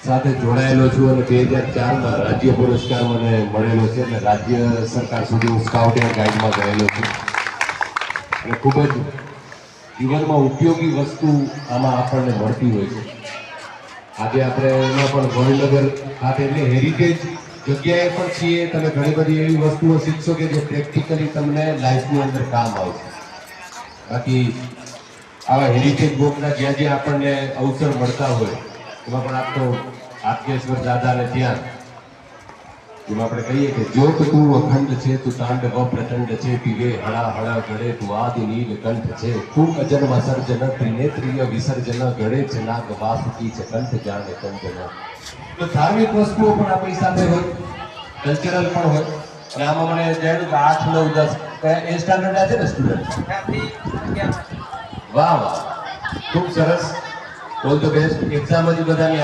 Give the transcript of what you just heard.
સાથે જોડાયેલો છું અને 2004માં રાજ્ય પુરસ્કાર મને મળેલો છે અને રાજ્ય સરકાર સુધી હું સ્કાઉટ એન્ડ ગાઈડમાં ગયેલો છું અને ખૂબ જ જીવનમાં ઉપયોગી વસ્તુ આમાં આપણને મળતી હોય છે. આજે આપણે એમાં પણ વડનગર ખાતે એટલે હેરિટેજ જગ્યાએ પણ છીએ. તમે ઘણી બધી એવી વસ્તુઓ શીખશો કે જે પ્રેક્ટિકલી તમને લાઈફની અંદર કામ આવશે. બાકી આવા હેરિટેજ બુકના જ્યાં જ્યાં આપણને અવસર મળતા હોય એમાં પણ આપ તો આપકેશ્વર દાદાને ત્યાં જેમ આપણે કહીએ કે જોત તું અખંડ છે, તું તાંડવ પ્રચંડ છે, પીવે હળા હળા ગળે તું આદિ નીલ કંઠ છે, તું અજન્મ સર્જન ત્રિનેત્રીય વિસર્જન ગળે છે નાગ વાસુકી છે કંઠ જાણે કંજન. તો ધાર્મિક વસ્તુઓ પણ આપણી સાથે હોય, કલ્ચરલ પણ હોય અને આમાં મને જાણ્યું કે 8, 9, 10 એ સ્ટાન્ડર્ડ છે ને સ્ટુડન્ટ. વાહ વાહ, ખૂબ સરસ. All the best. એક્ઝામ હજી બધાની